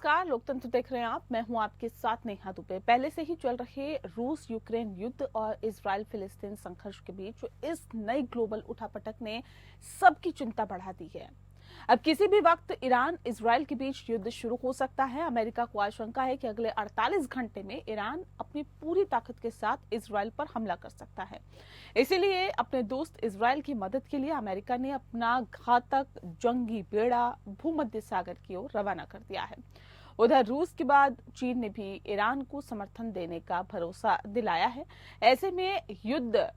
नमस्कार, लोकतंत्र देख रहे हैं आप। मैं हूं आपके साथ नेहा दुबे। पहले से ही चल रहे रूस यूक्रेन युद्ध और इजराइल फिलिस्तीन संघर्ष के बीच इस नई ग्लोबल उठापटक ने सबकी चिंता बढ़ा दी है। अब किसी भी वक्त ईरान इजराइल के बीच युद्ध शुरू हो सकता है। अमेरिका को आशंका है कि अगले 48 घंटे में ईरान अपनी पूरी ताकत के साथ इजराइल पर हमला कर सकता है। इसीलिए अपने दोस्त इजराइल की मदद के लिए अमेरिका ने अपना घातक जंगी बेड़ा भूमध्य सागर की ओर रवाना कर दिया है। उधर रूस के बाद चीन ने भी ईरान को समर्थन देने का भरोसा दिलाया है। ऐसे में युद्ध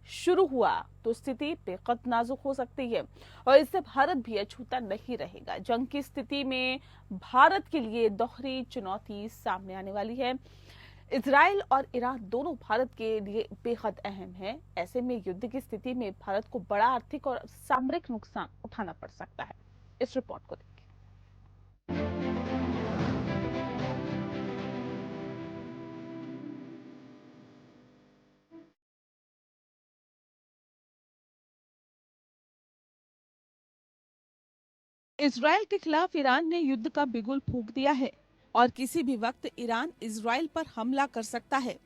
शुरू हुआ तो स्थिति बेहद नाजुक हो सकती है और इससे भारत भी अछूता नहीं रहेगा। जंग की स्थिति में भारत के लिए दोहरी चुनौती सामने आने वाली है। इजराइल और ईरान दोनों भारत के लिए बेहद अहम है। ऐसे में युद्ध की स्थिति में भारत को बड़ा आर्थिक और सामरिक नुकसान उठाना पड़ सकता है। इस रिपोर्ट को देखिए। इजराइल के खिलाफ ईरान ने युद्ध का बिगुल फूंक दिया है और किसी भी वक्त ईरान इजराइल पर हमला कर सकता है।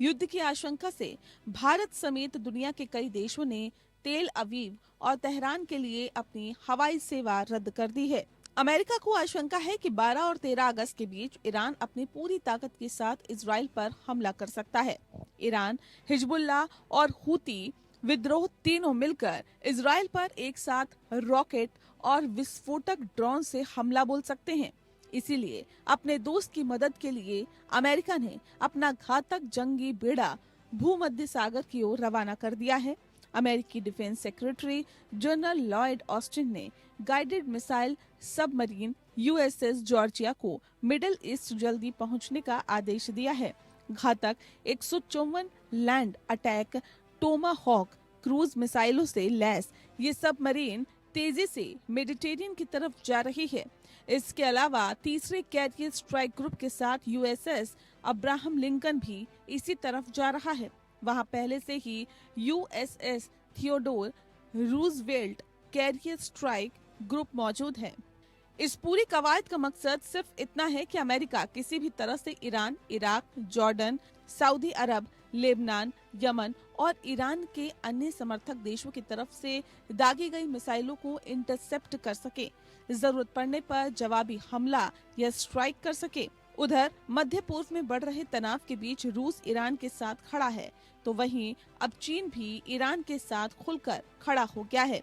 युद्ध की आशंका से भारत समेत दुनिया के कई देशों ने तेल अवीव और तेहरान के लिए अपनी हवाई सेवा रद्द कर दी है। अमेरिका को आशंका है कि 12 और 13 अगस्त के बीच ईरान अपनी पूरी ताकत के साथ इजराइल पर हमला कर सकता है। ईरान, हिजबुल्लाह और हूती विद्रोह तीनों मिलकर इजराइल पर एक साथ रॉकेट और विस्फोटक ड्रोन से हमला बोल सकते हैं। इसीलिए अपने दोस्त की मदद के लिए अमेरिका ने अपना घातक जंगी बेड़ा भूमध्य सागर की ओर रवाना कर दिया है। अमेरिकी defence secretary general Lloyd Austin ने guided missile submarine USS Georgia को मिडिल ईस्ट जल्दी पहुंचने का आदेश दिया है। घातक 154 लैंड अटैक टोमाहॉक क्रूज मिसाइलों से लैस ये सबमरीन तेजी से मेडिटेरियन की तरफ जा रही है। इसके अलावा तीसरे कैरियर स्ट्राइक ग्रुप के साथ यूएसएस अब्राहम लिंकन भी इसी तरफ जा रहा है। वहां पहले से ही USS Theodore Roosevelt carrier strike group मौजूद है। इस पूरी कवायद का मकसद सिर्फ इतना है कि अमेरिका किसी भी तरह से ईरान, इराक, जॉर्डन, सऊदी अरब, लेबनान, यमन और ईरान के अन्य समर्थक देशों की तरफ से दागी गई मिसाइलों को इंटरसेप्ट कर सके, जरूरत पड़ने पर जवाबी हमला या स्ट्राइक कर सके। उधर मध्य पूर्व में बढ़ रहे तनाव के बीच रूस ईरान के साथ खड़ा है, तो वहीं अब चीन भी ईरान के साथ खुलकर खड़ा हो गया है।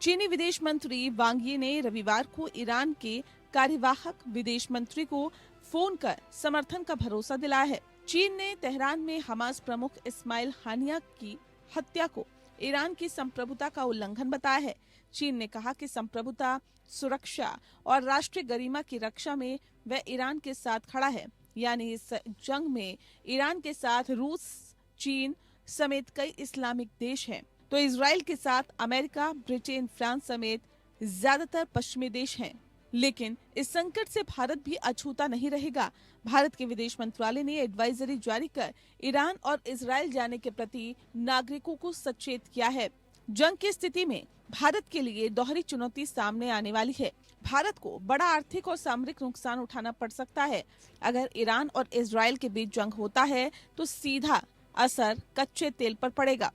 चीनी विदेश मंत्री वांग यी ने रविवार को ईरान के कार्यवाहक विदेश मंत्री को फोन कर समर्थन का भरोसा दिलाया है। चीन ने तेहरान में हमास प्रमुख इस्माइल हानिया की हत्या को ईरान की संप्रभुता का उल्लंघन बताया है। चीन ने कहा कि संप्रभुता, सुरक्षा और राष्ट्रीय गरिमा की रक्षा में वह ईरान के साथ खड़ा है। यानी इस जंग में ईरान के साथ रूस, चीन समेत कई इस्लामिक देश हैं। तो इजराइल के साथ अमेरिका, ब्रिटेन, फ्रांस समेत ज्यादातर पश्चिमी देश हैं। लेकिन इस संकट से भारत भी अछूता नहीं रहेगा। भारत के विदेश मंत्रालय ने एडवाइजरी जारी कर ईरान और इजराइल जाने के प्रति नागरिकों को सचेत किया है। जंग की स्थिति में भारत के लिए दोहरी चुनौती सामने आने वाली है। भारत को बड़ा आर्थिक और सामरिक नुकसान उठाना पड़ सकता है। अगर ईरान और इजराइल के बीच जंग होता है तो सीधा असर कच्चे तेल पर पड़ेगा।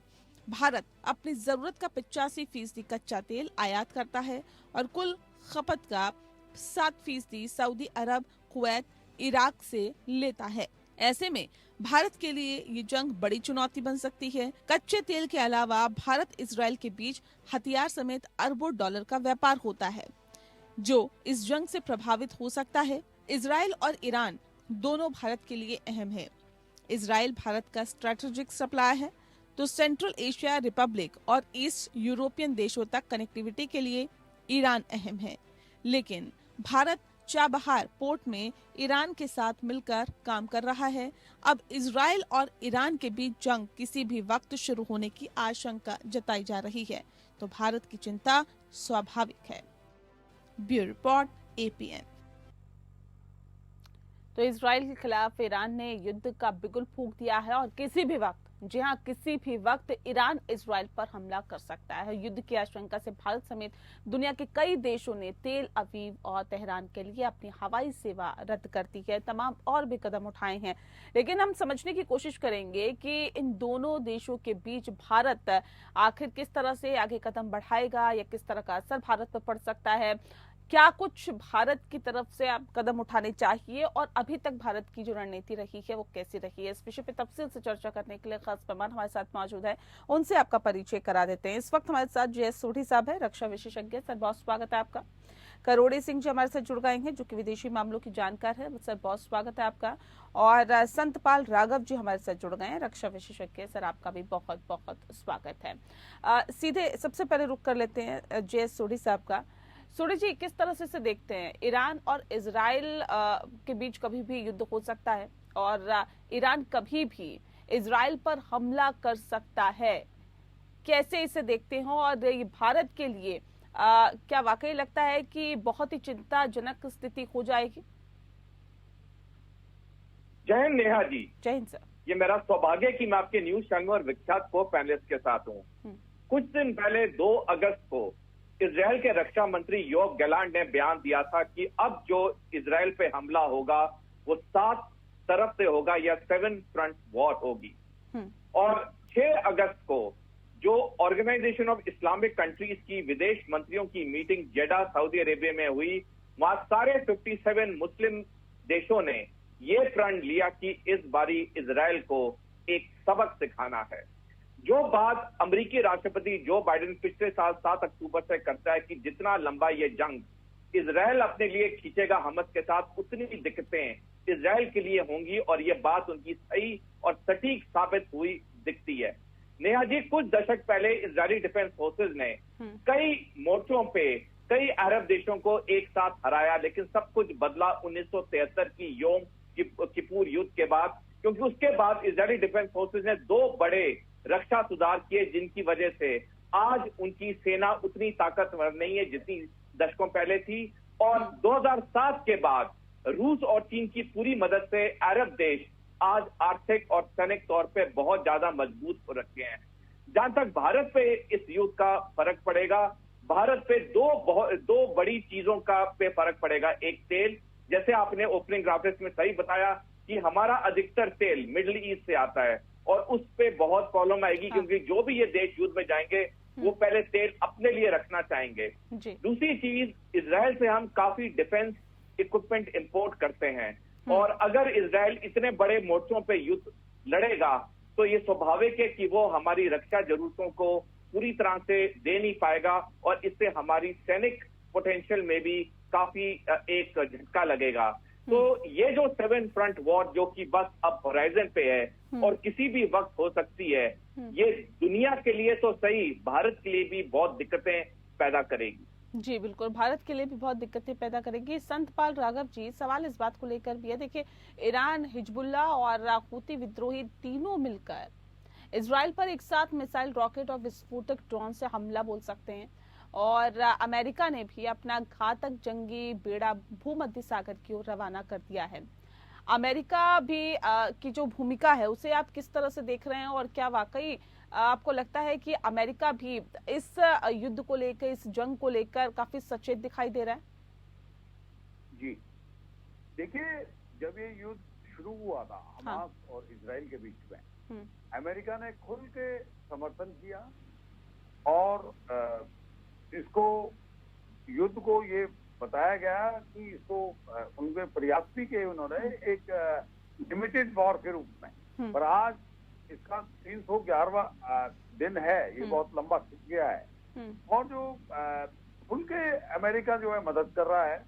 भारत अपनी जरूरत का 85% कच्चा तेल आयात करता है और कुल खपत का 7% सऊदी अरब, कुवैत, इराक से लेता है। ऐसे में भारत के लिए ये जंग बड़ी चुनौती बन सकती है। कच्चे तेल के अलावा भारत इजराइल के बीच हथियार समेत अरबों डॉलर का व्यापार होता है, जो इस जंग से प्रभावित हो सकता है। इजराइल और ईरान दोनों भारत के लिए अहम है। इजराइल भारत का स्ट्रेटेजिक सप्लायर है, तो सेंट्रल एशिया रिपब्लिक और ईस्ट यूरोपियन देशों तक कनेक्टिविटी के लिए ईरान अहम है। लेकिन भारत चाबहार पोर्ट में ईरान के साथ मिलकर काम कर रहा है। अब इजराइल और ईरान के बीच जंग किसी भी वक्त शुरू होने की आशंका जताई जा रही है, तो भारत की चिंता स्वाभाविक है। Bureau report, APN. तो इजराइल के खिलाफ ईरान ने युद्ध का बिगुल फूंक दिया है और किसी भी वक्त जी हाँ, किसी भी वक्त ईरान इजराइल पर हमला कर सकता है। युद्ध की आशंका से भारत समेत दुनिया के कई देशों ने तेल अवीव और तेहरान के लिए अपनी हवाई सेवा रद्द कर दी है। तमाम और भी कदम उठाए हैं, लेकिन हम समझने की कोशिश करेंगे कि इन दोनों देशों के बीच भारत आखिर किस तरह से आगे कदम बढ़ाएगा या किस तरह का असर भारत पर पड़ सकता है। क्या कुछ भारत की तरफ से आप कदम उठाने चाहिए और अभी तक भारत की जो रणनीति रही है वो कैसी रही है, इस विषय पे तफसील से चर्चा करने के लिए खास मेहमान हमारे साथ मौजूद है। उनसे आपका परिचय करा देते हैं। इस वक्त हमारे साथ जयेश सोढ़ी साहब है, रक्षा विशेषज्ञ। सर, बहुत स्वागत है आपका। करोड़े सिंह जी हमारे साथ जुड़ गए हैं, जो कि विदेशी मामलों की जानकार है। सर, बहुत स्वागत है आपका। और संतपाल राघव जी हमारे साथ जुड़ गए हैं, रक्षा विशेषज्ञ। सर, आपका भी बहुत बहुत स्वागत है। सीधे सबसे पहले रुक कर लेते हैं जयेश सोढ़ी साहब का। सूर्य जी, किस तरह से देखते हैं, ईरान और इजराइल के बीच कभी भी युद्ध हो सकता है और ईरान कभी भी इजराइल पर हमला कर सकता है, कैसे इसे देखते हो? और ये भारत के लिए क्या वाकई लगता है कि बहुत ही चिंताजनक स्थिति हो जाएगी? जय हिंद नेहा जी। जय हिंद सर। ये मेरा सौभाग्य है कि मैं आपके न्यूज चैनल और विख्यात को पैनलिस्ट के साथ हूँ। कुछ दिन पहले 2 अगस्त को इजराइल के रक्षा मंत्री योव गैलांट ने बयान दिया था कि अब जो इजराइल पे हमला होगा वो 7 तरफ से होगा या 7 फ्रंट वॉर होगी। और 6 अगस्त को जो ऑर्गेनाइजेशन ऑफ इस्लामिक कंट्रीज की विदेश मंत्रियों की मीटिंग जेडा सऊदी अरेबिया में हुई, वहां सारे 57 मुस्लिम देशों ने ये प्रण लिया कि इस बारी इजराइल को एक सबक सिखाना है। जो बात अमेरिकी राष्ट्रपति जो बाइडेन पिछले साल 7 अक्टूबर से करता है कि जितना लंबा ये जंग इजराइल अपने लिए खींचेगा हमास के साथ, उतनी दिक्कतें इजराइल के लिए होंगी, और ये बात उनकी सही और सटीक साबित हुई दिखती है। नेहा जी, कुछ दशक पहले इजरायली डिफेंस फोर्सेज ने कई मोर्चों पे कई अरब देशों को एक साथ हराया, लेकिन सब कुछ बदला 1973 की योम किपुर युद्ध के बाद, क्योंकि उसके बाद इजरायली डिफेंस फोर्सेज ने 2 बड़े रक्षा सुधार किए, जिनकी वजह से आज उनकी सेना उतनी ताकतवर नहीं है जितनी दशकों पहले थी। और 2007 के बाद रूस और चीन की पूरी मदद से अरब देश आज आर्थिक और सैनिक तौर पे बहुत ज्यादा मजबूत हो रखे हैं। जहां तक भारत पे इस युद्ध का फर्क पड़ेगा, भारत पे दो बड़ी चीजों का पे फर्क पड़ेगा। एक तेल, जैसे आपने ओपनिंग ग्राफिक्स में सही बताया कि हमारा अधिकतर तेल मिडिल ईस्ट से आता है और उस पे बहुत प्रॉब्लम आएगी, क्योंकि जो भी ये देश युद्ध में जाएंगे वो पहले तेल अपने लिए रखना चाहेंगे। दूसरी चीज, इजराइल से हम काफी डिफेंस इक्विपमेंट इंपोर्ट करते हैं, और अगर इजराइल इतने बड़े मोर्चों पे युद्ध लड़ेगा तो ये स्वाभाविक है कि वो हमारी रक्षा जरूरतों को पूरी तरह से दे नहीं पाएगा, और इससे हमारी सैनिक पोटेंशियल में भी काफी एक झटका लगेगा। तो ये जो 7 फ्रंट वॉर जो कि बस अब होराइजन पे है और किसी भी वक्त हो सकती है, ये दुनिया के लिए तो सही, भारत के लिए भी बहुत दिक्कतें पैदा करेगी। जी बिल्कुल, भारत के लिए भी बहुत दिक्कतें पैदा करेगी। संतपाल राघव जी, सवाल इस बात को लेकर भी है, देखिए ईरान, हिजबुल्लाह और हूती विद्रोही तीनों मिलकर इजराइल पर एक साथ मिसाइल, रॉकेट और विस्फोटक ड्रोन से हमला बोल सकते हैं, और अमेरिका ने भी अपना घातक जंगी बेड़ा भूमध्य सागर की ओर रवाना कर दिया है। अमेरिका भी की जो भूमिका है उसे आप किस तरह से देख रहे हैं, और क्या वाकई आपको लगता है कि अमेरिका भी इस युद्ध को लेकर, इस जंग को लेकर काफी सचेत दिखाई दे रहा है? जी देखिए, जब ये युद्ध शुरू हुआ था हमास और इजराइल के बीच में, अमेरिका ने खुल के समर्थन किया और इसको युद्ध को ये बताया गया कि इसको उनके प्रयास भी किए उन्होंने एक लिमिटेड वॉर के रूप में, पर आज इसका 311वां दिन है, ये बहुत लंबा खिंच गया है। और जो खुल के अमेरिका जो है मदद कर रहा है,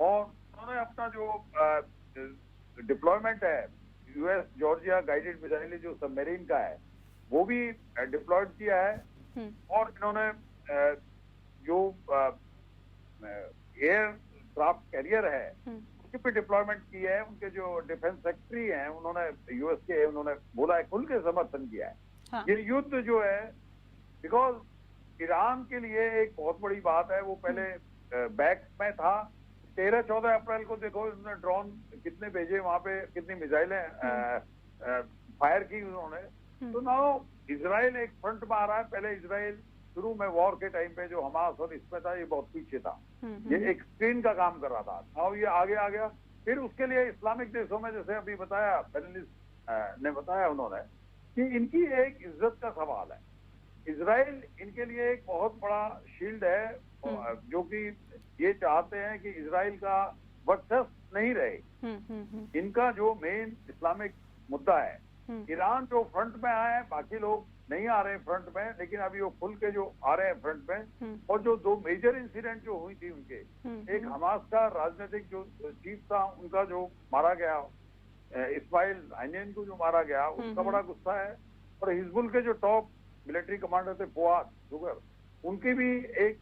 और उन्होंने अपना जो डिप्लॉयमेंट है, यूएस जॉर्जिया गाइडेड मिसाइल जो सबमरीन का है वो भी डिप्लॉयड किया है, और इन्होंने जो एयर क्राफ्ट कैरियर है उसके पे डिप्लॉयमेंट की है। उनके जो डिफेंस सेक्रेटरी हैं उन्होंने यूएस के, उन्होंने बोला है, खुल के समर्थन किया है। ये युद्ध जो है, बिकॉज ईरान के लिए एक बहुत बड़ी बात है, वो पहले बैक में था। 13-14 अप्रैल को देखो उन्होंने ड्रोन कितने भेजे वहां पे, कितनी मिसाइलें फायर की उन्होंने, तो नाउ इजराइल एक फ्रंट में आ रहा है। पहले इजराइल शुरू में वॉर के टाइम पे जो हमास और इसमें था, ये बहुत पीछे था, ये एक स्क्रीन का काम कर रहा था। नाउ ये आगे आ गया। फिर उसके लिए इस्लामिक देशों में, जैसे अभी बताया पैनलिस्ट ने बताया उन्होंने, कि इनकी एक इज्जत का सवाल है। इजराइल इनके लिए एक बहुत बड़ा शील्ड है, जो कि ये चाहते हैं कि इजराइल का वर्चस्व नहीं रहे। इनका जो मेन इस्लामिक मुद्दा है, ईरान जो फ्रंट में आए हैं, बाकी लोग नहीं आ रहे फ्रंट में, लेकिन अभी वो खुल के जो आ रहे हैं फ्रंट में। और जो दो मेजर इंसिडेंट जो हुई थी उनके, एक हमास का राजनीतिक जो चीफ था उनका जो मारा गया, इस्माइल हानियन को जो मारा गया, उसका बड़ा गुस्सा है। और हिजबुल के जो टॉप मिलिट्री कमांडर थे फुआद शुगर, उनकी भी एक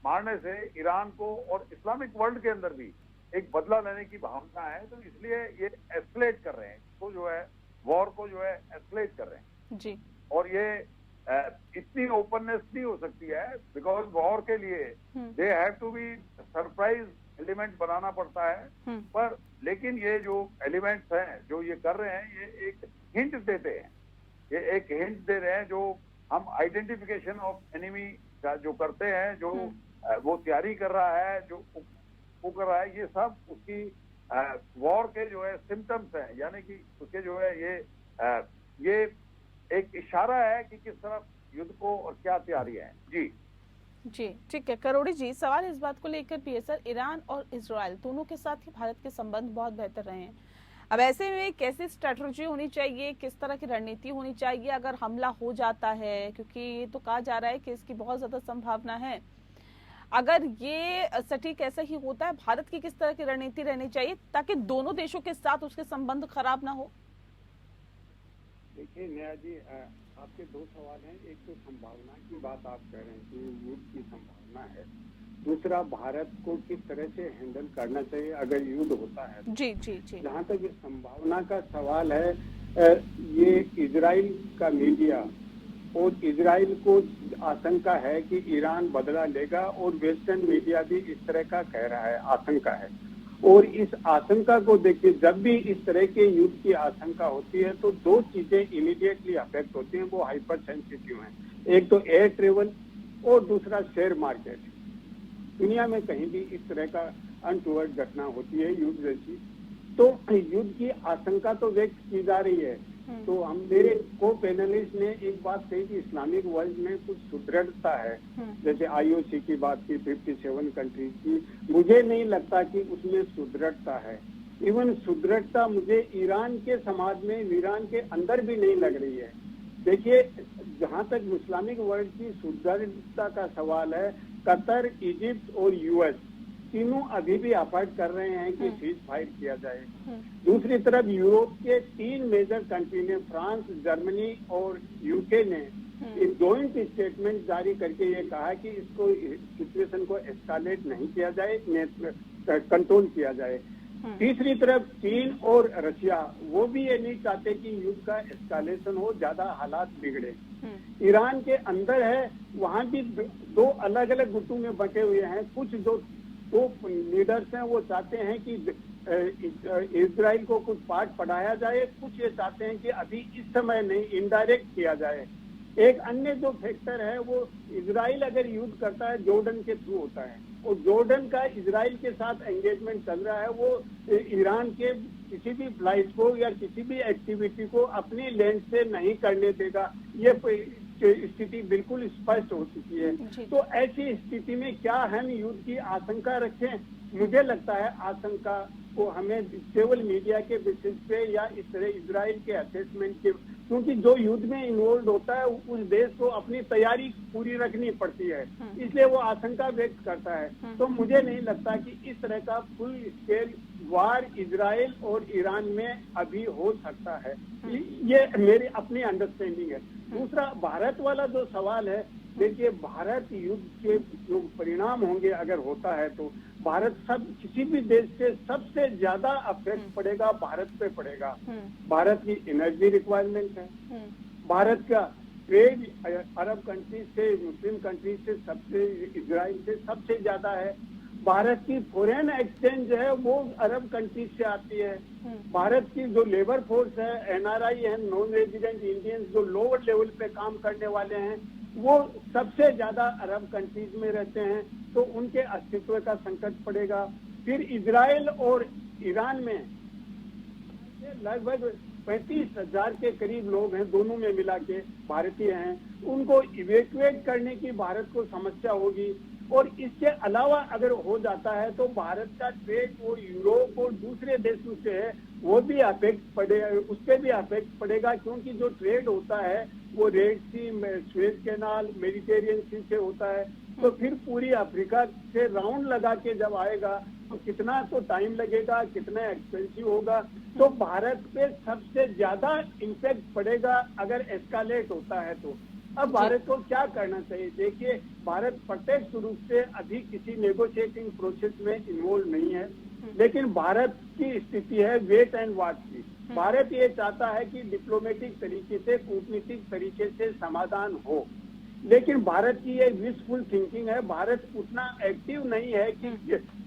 मारने से ईरान को और इस्लामिक वर्ल्ड के अंदर भी एक बदला लेने की भावना है। तो इसलिए ये एस्केलेट कर रहे हैं, इसको जो है वॉर को जो है एस्केलेट कर रहे हैं जी। और ये इतनी ओपननेस नहीं हो सकती है, बिकॉज वॉर के लिए they have to be surprise element बनाना पड़ता है। पर लेकिन ये जो एलिमेंट्स हैं जो ये कर रहे हैं, ये एक हिंट देते हैं, ये एक हिंट दे रहे हैं। जो हम आइडेंटिफिकेशन ऑफ एनिमी का जो करते हैं, जो वो तैयारी कर रहा है, जो वो कर रहा है, ये सब उसकी वॉर के जो है सिम्टम्स हैं, यानी कि उसके जो है ये एक इशारा है कि किस तरफ युद्ध को और क्या तैयारी है। जी जी, ठीक है। करोड़ी जी, सवाल इस बात को लेकर भी है सर, ईरान और इजराइल दोनों के साथ ही भारत के संबंध बहुत बेहतर रहे हैं। अब ऐसे में कैसी स्ट्रेटजी होनी चाहिए, किस तरह की रणनीति होनी चाहिए अगर हमला हो जाता है, क्योंकि ये तो कहा जा रहा है कि इसकी बहुत ज्यादा संभावना है। अगर ये सटीक ऐसा ही होता है, भारत की किस तरह की रणनीति रहनी चाहिए ताकि दोनों देशों के साथ उसके संबंध खराब ना हो? देखिए नेहा जी, आपके दो सवाल हैं। एक तो संभावना की बात आप कह रहे हैं कि युद्ध की संभावना है, दूसरा भारत को किस तरह से हैंडल करना चाहिए अगर युद्ध होता है। जी जी जी। जहाँ तक इस संभावना का सवाल है, ये इजराइल का मीडिया और इजराइल को आशंका है कि ईरान बदला लेगा, और वेस्टर्न मीडिया भी इस तरह का कह रहा है, आशंका है। और इस आशंका को देखिए, जब भी इस तरह के युद्ध की आशंका होती है तो दो चीजें इमीडिएटली अफेक्ट होती हैं, वो हाइपर सेंसिटिव हैं। एक तो एयर ट्रेवल और दूसरा शेयर मार्केट। दुनिया में कहीं भी इस तरह का अनटूवर्ड घटना होती है युद्ध जैसी, तो युद्ध की आशंका तो व्यक्त की जा रही है। तो हम मेरे को पैनलिस्ट ने एक बात कही कि इस्लामिक वर्ल्ड में कुछ सुदृढ़ता है, जैसे आईओसी की बात की, 57 कंट्रीज की। मुझे नहीं लगता कि उसमें सुदृढ़ता है। इवन सुदृढ़ता मुझे ईरान के समाज में, ईरान के अंदर भी नहीं लग रही है। देखिए, जहाँ तक इस्लामिक वर्ल्ड की सुदृढ़ता का सवाल है, कतर, इजिप्ट और यूएस तीनों अभी भी अफर्ट कर रहे हैं कि सीज फायर किया जाए। दूसरी तरफ यूरोप के 3 मेजर कंट्री ने, फ्रांस, जर्मनी और यूके ने एक जॉइंट स्टेटमेंट जारी करके ये कहा कि इसको, सिचुएशन को एस्कालेट नहीं किया जाए, कंट्रोल किया जाए। तीसरी तरफ चीन और रशिया, वो भी ये नहीं चाहते कि युद्ध का एस्कालेशन हो, ज्यादा हालात बिगड़े। ईरान के अंदर है, वहाँ भी दो अलग अलग गुटों में बंटे हुए हैं। कुछ जो लीडर्स हैं वो चाहते हैं कि इजराइल को कुछ पाठ पढ़ाया जाए, कुछ ये चाहते हैं कि अभी इस समय नहीं, इनडायरेक्ट किया जाए। एक अन्य जो फैक्टर है, वो इजराइल अगर युद्ध करता है जॉर्डन के थ्रू होता है, और जॉर्डन का इजराइल के साथ एंगेजमेंट चल रहा है। वो ईरान के किसी भी फ्लाइट को या किसी भी एक्टिविटी को अपनी लैंड से नहीं करने देगा। ये स्थिति बिल्कुल स्पष्ट हो चुकी है। तो ऐसी स्थिति में क्या हम युद्ध की आशंका रखें? मुझे लगता है आशंका को हमें केवल मीडिया के बेसिस पे या इस तरह इजराइल के असेसमेंट के, क्योंकि जो युद्ध में इन्वॉल्व होता है उस देश को अपनी तैयारी पूरी रखनी पड़ती है, इसलिए वो आशंका व्यक्त करता है। तो मुझे नहीं लगता कि इस तरह का फुल स्केल वार इजराइल और ईरान में अभी हो सकता है। ये मेरी अपनी अंडरस्टैंडिंग है। दूसरा, भारत वाला जो सवाल है, देखिए, भारत युद्ध के जो परिणाम होंगे अगर होता है तो भारत किसी भी देश से सबसे ज्यादा अफेक्ट पड़ेगा, भारत पे पड़ेगा। भारत की एनर्जी रिक्वायरमेंट है, भारत का ट्रेड अरब कंट्रीज से, मुस्लिम कंट्रीज से, सबसे, इजराइल से सबसे ज्यादा है। भारत की फॉरेन एक्सचेंज है वो अरब कंट्रीज से आती है। भारत की जो लेबर फोर्स है, एनआरआई है, नॉन रेजिडेंट इंडियंस जो लोअर लेवल पे काम करने वाले हैं, वो सबसे ज्यादा अरब कंट्रीज में रहते हैं, तो उनके अस्तित्व का संकट पड़ेगा। फिर इजराइल और ईरान में लगभग 35,000 के करीब लोग हैं, दोनों में मिला के भारतीय हैं, उनको इवेक्यूएट करने की भारत को समस्या होगी। और इसके अलावा अगर हो जाता है तो भारत का ट्रेड वो यूरोप और दूसरे देशों से है वो भी अफेक्ट पड़ेगा, उस पर भी अफेक्ट पड़ेगा, क्योंकि जो ट्रेड होता है वो रेड सी, सुएज कैनाल, मेडिटेरियन सी से होता है, तो फिर पूरी अफ्रीका से राउंड लगा के जब आएगा तो कितना तो टाइम लगेगा, कितना एक्सपेंसिव होगा। तो भारत पे सबसे ज्यादा इम्पैक्ट पड़ेगा अगर एस्कालेट होता है तो। अब भारत को क्या करना चाहिए? देखिए, भारत प्रत्यक्ष रूप से अभी किसी नेगोशिएटिंग प्रोसेस में इन्वॉल्व नहीं है, लेकिन भारत की स्थिति है वेट एंड वॉच की। भारत ये चाहता है कि डिप्लोमेटिक तरीके से, कूटनीतिक तरीके से समाधान हो, लेकिन भारत की ये विशफुल थिंकिंग है। भारत उतना एक्टिव नहीं है कि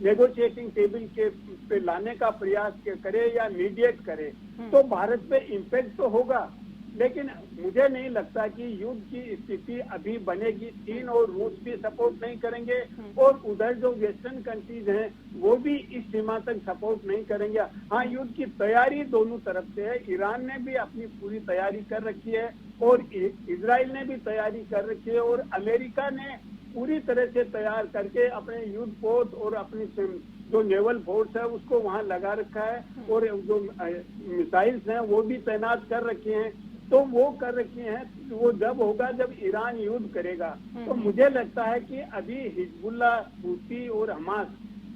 नेगोशिएटिंग टेबल के पे लाने का प्रयास करे या मीडिएट करे, तो भारत पे इम्पैक्ट तो होगा, लेकिन मुझे नहीं लगता कि युद्ध की स्थिति अभी बनेगी। चीन और रूस भी सपोर्ट नहीं करेंगे और उधर जो वेस्टर्न कंट्रीज हैं वो भी इस सीमा तक सपोर्ट नहीं करेंगे। हाँ, युद्ध की तैयारी दोनों तरफ से है। ईरान ने भी अपनी पूरी तैयारी कर रखी है और इजराइल ने भी तैयारी कर रखी है और अमेरिका ने पूरी तरह से तैयार करके अपने युद्ध पोत और अपनी जो नेवल फोर्स है उसको वहां लगा रखा है और जो मिसाइल्स हैं वो भी तैनात कर रखे हैं। तो वो कर रखी हैं, वो जब होगा जब ईरान युद्ध करेगा। तो मुझे लगता है कि अभी हिजबुल्ला, हूती और हमास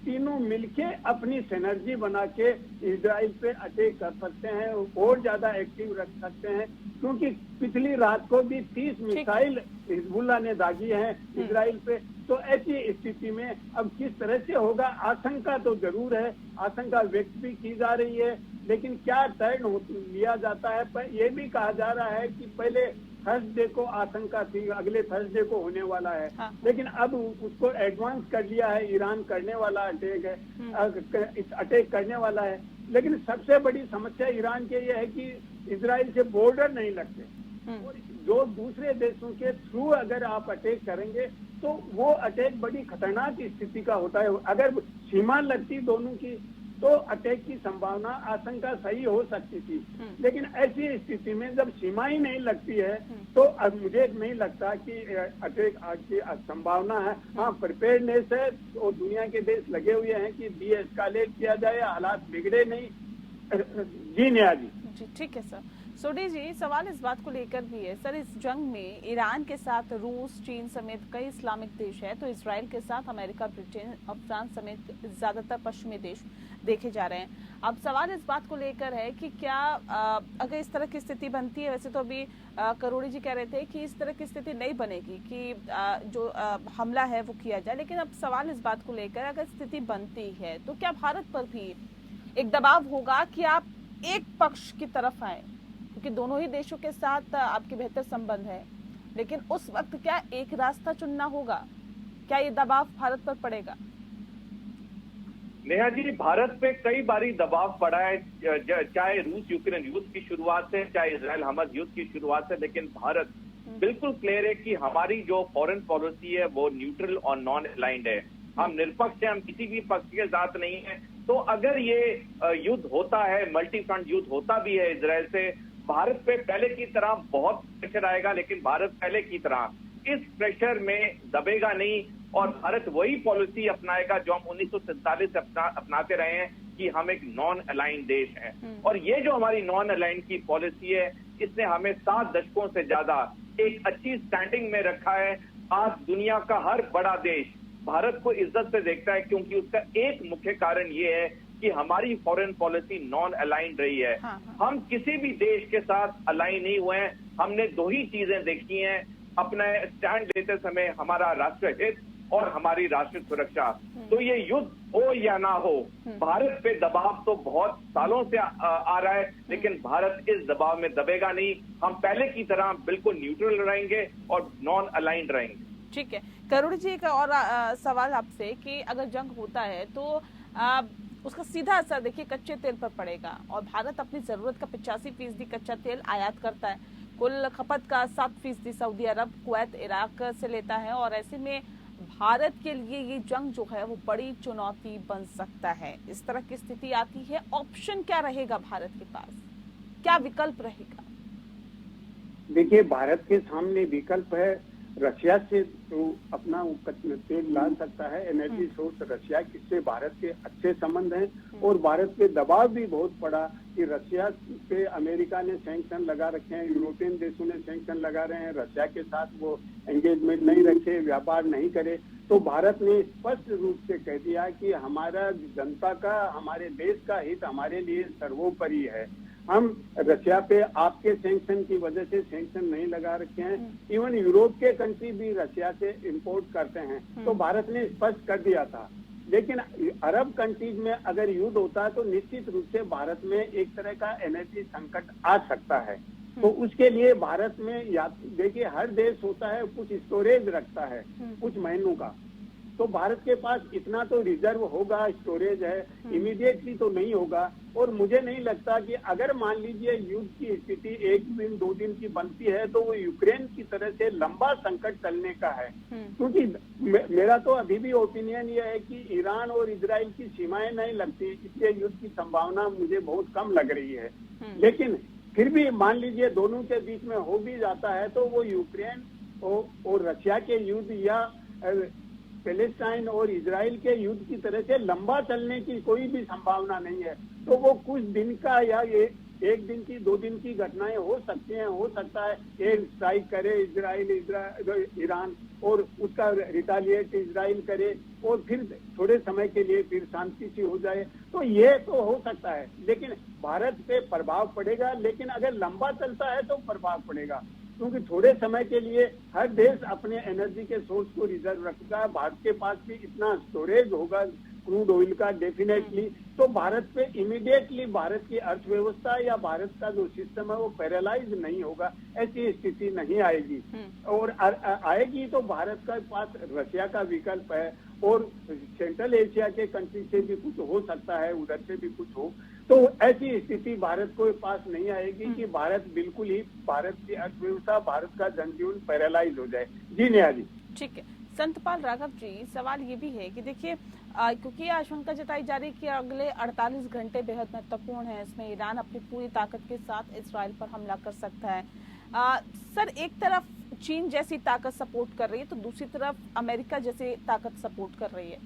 तीनों मिलके अपनी सिनर्जी बना के इजराइल पे अटैक कर सकते हैं और ज्यादा एक्टिव रख सकते हैं, क्योंकि पिछली रात को भी 30 मिसाइल हिजबुल्ला ने दागी हैं इजराइल पे। तो ऐसी स्थिति में अब किस तरह से होगा, आशंका तो जरूर है, आशंका व्यक्त भी की जा रही है, लेकिन क्या टर्न लिया जाता है। पर यह भी कहा जा रहा है कि पहले थर्सडे को आशंका थी, अगले थर्सडे को होने वाला है, लेकिन अब उसको एडवांस कर लिया है, ईरान करने वाला अटैक है, अटैक करने वाला है। लेकिन सबसे बड़ी समस्या ईरान के ये है कि इजराइल से बॉर्डर नहीं लगते और जो दूसरे देशों के थ्रू अगर आप अटैक करेंगे तो वो अटैक बड़ी खतरनाक स्थिति का होता है। अगर सीमा लगती दोनों की तो अटैक की संभावना, आशंका सही हो सकती थी, लेकिन ऐसी स्थिति में जब सीमा ही नहीं लगती है तो अब मुझे नहीं लगता कि अटैक की संभावना है। हाँ, प्रिपेयर्डनेस है और दुनिया के देश लगे हुए हैं कि डी एस्कालेट किया जाए, हालात बिगड़े नहीं। जी नेहा जी। ठीक है सर। सोडी जी, सवाल इस बात को लेकर भी है सर, इस जंग में ईरान के साथ रूस, चीन समेत कई इस्लामिक देश है, तो इसराइल के साथ अमेरिका, ब्रिटेन और फ्रांस समेत ज्यादातर पश्चिमी देश देखे जा रहे हैं। अब सवाल इस बात को लेकर है कि क्या अगर इस तरह की स्थिति बनती है, वैसे तो अभी करोड़ी जी कह रहे थे कि इस तरह की स्थिति नहीं बनेगी कि जो हमला है वो किया जाए, लेकिन अब सवाल इस बात को लेकर अगर स्थिति बनती है तो क्या भारत पर भी एक दबाव होगा कि आप एक पक्ष की तरफ आए, क्योंकि दोनों ही देशों के साथ आपके बेहतर संबंध है, लेकिन उस वक्त क्या एक रास्ता चुनना होगा? क्या ये दबाव भारत पर पड़ेगा? नेहा जी, भारत पे कई बारी दबाव पड़ा है, चाहे रूस यूक्रेन युद्ध की शुरुआत से, चाहे इजराइल हमास युद्ध की शुरुआत से, लेकिन भारत बिल्कुल क्लियर है कि हमारी जो फॉरेन पॉलिसी है वो न्यूट्रल और नॉन अलाइंड है। हम निरपक्ष हैं, हम किसी भी पक्ष के साथ नहीं है। तो अगर ये युद्ध होता है, मल्टी फ्रंट युद्ध होता भी है इजराइल से, भारत पे पहले की तरह बहुत प्रेशर आएगा, लेकिन भारत पहले की तरह इस प्रेशर में दबेगा नहीं और भारत वही पॉलिसी अपनाएगा जो हम 1947 से अपनाते रहे हैं कि हम एक नॉन अलाइंड देश हैं। और ये जो हमारी नॉन अलाइंड की पॉलिसी है, इसने हमें 7 दशकों से ज्यादा एक अच्छी स्टैंडिंग में रखा है। आज दुनिया का हर बड़ा देश भारत को इज्जत से देखता है, क्योंकि उसका एक मुख्य कारण ये है कि हमारी फॉरेन पॉलिसी नॉन अलाइंड रही है। हम किसी भी देश के साथ अलाइन नहीं हुए हैं। हमने 2 ही चीजें देखी हैं अपने स्टैंड लेते समय, हमारा राष्ट्र हित और हमारी राष्ट्रीय सुरक्षा। तो ये युद्ध हो या ना हो, भारत पे दबाव तो बहुत सालों से आ रहा है, लेकिन भारत इस दबाव में दबेगा नहीं। हम पहले की तरह बिल्कुल न्यूट्रल रहेंगे और नॉन अलाइंड रहेंगे। ठीक है, करुण जी एक और सवाल आपसे कि अगर जंग होता है तो उसका सीधा असर देखिए कच्चे तेल पर पड़ेगा और भारत अपनी जरूरत का 85% कच्चा तेल आयात करता है। कुल खपत का 7% सऊदी अरब, कुवैत, इराक से लेता है और ऐसे में भारत के लिए ये जंग जो है वो बड़ी चुनौती बन सकता है। इस तरह की स्थिति आती है, ऑप्शन क्या रहेगा भारत के पास, क्या विकल्प रहेगा? देखिए, भारत के सामने विकल्प है, रशिया से तो अपना तेल ला सकता है, एनर्जी सोर्स रशिया, किससे भारत के अच्छे संबंध हैं और भारत पे दबाव भी बहुत पड़ा कि रशिया पे अमेरिका ने सैंक्शन लगा रखे हैं, यूरोपियन देशों ने सैंक्शन लगा रहे हैं, रशिया के साथ वो एंगेजमेंट नहीं रखे, व्यापार नहीं करे। तो भारत ने स्पष्ट रूप से कह दिया कि हमारा जनता का, हमारे देश का हित हमारे लिए सर्वोपरि है। हम रशिया पे आपके सैंक्शन की वजह से सैंक्शन नहीं लगा रखे हैं। इवन यूरोप के कंट्री भी रशिया से इंपोर्ट करते हैं, तो भारत ने स्पष्ट कर दिया था। लेकिन अरब कंट्रीज में अगर युद्ध होता है तो निश्चित रूप से भारत में एक तरह का एनर्जी संकट आ सकता है। तो उसके लिए भारत में या देखिए, हर देश होता है कुछ स्टोरेज रखता है कुछ महीनों का, तो भारत के पास इतना तो रिजर्व होगा, स्टोरेज है, इमीडिएटली तो नहीं होगा। और मुझे नहीं लगता कि अगर मान लीजिए युद्ध की स्थिति 1 दिन 2 दिन की बनती है तो वो यूक्रेन की तरह से लंबा संकट चलने का है। क्योंकि मेरा तो अभी भी ओपिनियन ये है कि ईरान और इजराइल की सीमाएं नहीं लगती, इसलिए युद्ध की संभावना मुझे बहुत कम लग रही है। लेकिन फिर भी मान लीजिए दोनों के बीच में हो भी जाता है तो वो यूक्रेन और रशिया के युद्ध या पैलेस्टाइन और इजराइल के युद्ध की तरह से लंबा चलने की कोई भी संभावना नहीं है। तो वो कुछ दिन का या ये 1 दिन की 2 दिन की घटनाएं हो सकती हैं। हो सकता है एयर स्ट्राइक करे ईरान और उसका रिटालिएट इजराइल करे और फिर थोड़े समय के लिए फिर शांति सी हो जाए, तो ये तो हो सकता है। लेकिन भारत पे प्रभाव पड़ेगा, लेकिन अगर लंबा चलता है तो प्रभाव पड़ेगा, क्योंकि थोड़े समय के लिए हर देश अपने एनर्जी के सोर्स को रिजर्व रखता है। भारत के पास भी इतना स्टोरेज होगा क्रूड ऑयल का डेफिनेटली, तो भारत पे इमीडिएटली भारत की अर्थव्यवस्था या भारत का जो सिस्टम है वो पैरालाइज नहीं होगा, ऐसी स्थिति नहीं आएगी। और आएगी तो भारत के पास रशिया का विकल्प है और सेंट्रल एशिया के कंट्री से भी कुछ हो सकता है, उधर से भी कुछ हो। तो ऐसी स्थिति भारत को पास नहीं आएगी कि भारत बिल्कुल ही, भारत की अर्थव्यवस्था, भारत का जनजीवन पैरालाइज हो जाए। जी नेहा जी। ठीक है, संतपाल राघव जी, सवाल ये भी है कि देखिए क्योंकि आशंका जताई जा रही है कि अगले 48 घंटे बेहद महत्वपूर्ण है, इसमें ईरान अपनी पूरी ताकत के साथ इजराइल पर हमला कर सकता है। सर, एक तरफ चीन जैसी ताकत सपोर्ट कर रही है तो दूसरी तरफ अमेरिका जैसी ताकत सपोर्ट कर रही है।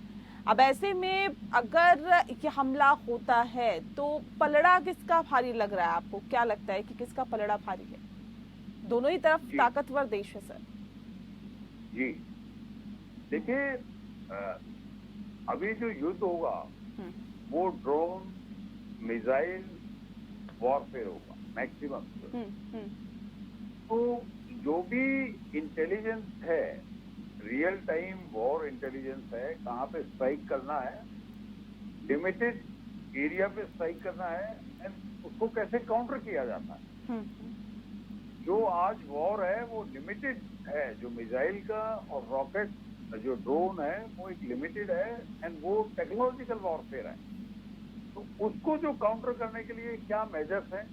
अब ऐसे में अगर ये हमला होता है तो पलड़ा किसका भारी लग रहा है आपको? क्या लगता है कि किसका पलड़ा भारी है? दोनों ही तरफ ताकतवर देश है सर। जी देखिए, अभी जो युद्ध होगा वो ड्रोन मिसाइल वॉरफेयर होगा मैक्सिमम। तो जो भी इंटेलिजेंस है, रियल टाइम वॉर इंटेलिजेंस है, कहाँ पे स्ट्राइक करना है, लिमिटेड एरिया पे स्ट्राइक करना है एंड उसको कैसे काउंटर किया जाता है। जो आज वॉर है वो लिमिटेड है, जो मिसाइल का और रॉकेट जो ड्रोन है वो एक लिमिटेड है एंड वो टेक्नोलॉजिकल वॉरफेयर है। तो उसको जो काउंटर करने के लिए क्या मेजर्स हैं,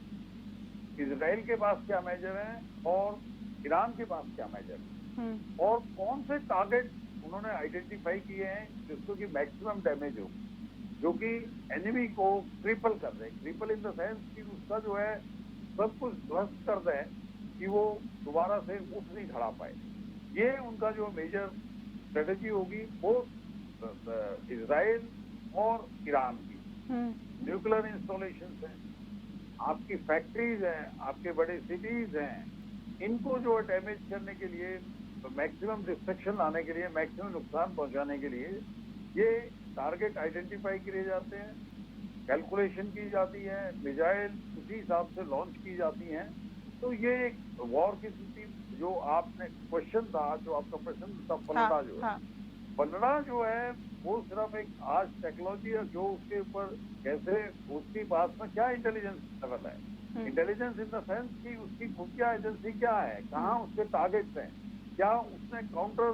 इजराइल के पास क्या मेजर हैं और ईरान के पास क्या मेजर है और कौन से टारगेट उन्होंने आइडेंटिफाई किए हैं जिसको कि मैक्सिमम डैमेज हो, जो कि एनिमी को क्रिपल कर दे। क्रिपल इन द सेंस कि उसका जो है सब कुछ ध्वस्त कर दे कि वो दोबारा से उठ नहीं खड़ा पाए। ये उनका जो मेजर स्ट्रेटेजी होगी वो इजराइल और ईरान की। न्यूक्लियर इंस्टॉलेशन है, आपकी फैक्ट्रीज हैं, आपके बड़े सिटीज हैं, इनको जो डैमेज करने के लिए, मैक्सिमम डिस्ट्रक्शन लाने के लिए, मैक्सिमम नुकसान पहुंचाने के लिए ये टारगेट आइडेंटिफाई किए जाते हैं, कैलकुलेशन की जाती है, मिसाइल उसी हिसाब से लॉन्च की जाती हैं। तो ये एक वॉर की स्थिति, जो आपने क्वेश्चन था, जो आपका प्रश्न था पलड़ा जो है, पलड़ा जो है वो सिर्फ एक आज टेक्नोलॉजी है जो उसके ऊपर कैसे, उसके पास में क्या इंटेलिजेंस लेवल है, इंटेलिजेंस इन द सेंस कि उसकी खुफिया एजेंसी क्या है, कहाँ उसके टारगेट्स हैं, क्या उसने काउंटर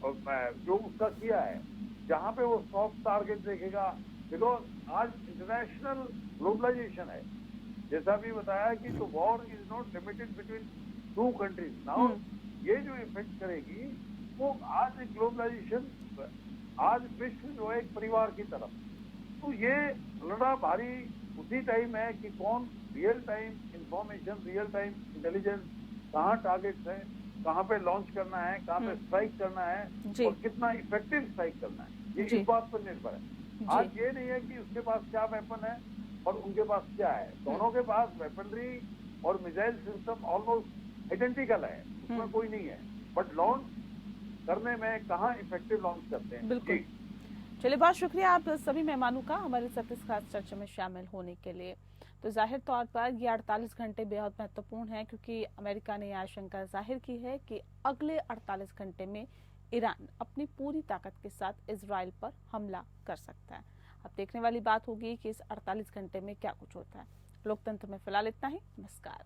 जो उसका किया है, जहां पे वो सॉफ्ट टारगेट देखेगा, बिकॉज आज इंटरनेशनल ग्लोबलाइजेशन है। जैसा भी बताया कि तो war is not limited between two countries. Now ये जो इफेक्ट करेगी वो आज ग्लोबलाइजेशन, आज विश्व जो है एक परिवार की तरफ, तो ये लड़ा भारी उसी टाइम है कि कौन real time information, real time intelligence, कहाँ टारगेट्स है, कहाँ पे लॉन्च करना है, कहाँ पे स्ट्राइक करना है और कितना इफेक्टिव स्ट्राइक करना है, ये इस बात पर निर्भर है। आज ये नहीं है कि उसके पास क्या वेपन है और उनके पास क्या है, दोनों के पास वेपनरी और मिसाइल सिस्टम ऑलमोस्ट आइडेंटिकल है, उसमें कोई नहीं है, बट लॉन्च करने में कहाँ इफेक्टिव लॉन्च करते हैं। बिल्कुल। चलिए, बहुत शुक्रिया आप सभी मेहमानों का हमारे साथ इस खास चर्चा में शामिल होने के लिए। तो जाहिर तौर पर ये 48 घंटे बेहद महत्वपूर्ण है, क्योंकि अमेरिका ने आशंका जाहिर की है कि अगले 48 घंटे में ईरान अपनी पूरी ताकत के साथ इजराइल पर हमला कर सकता है। अब देखने वाली बात होगी कि इस 48 घंटे में क्या कुछ होता है। लोकतंत्र में फिलहाल इतना ही। नमस्कार।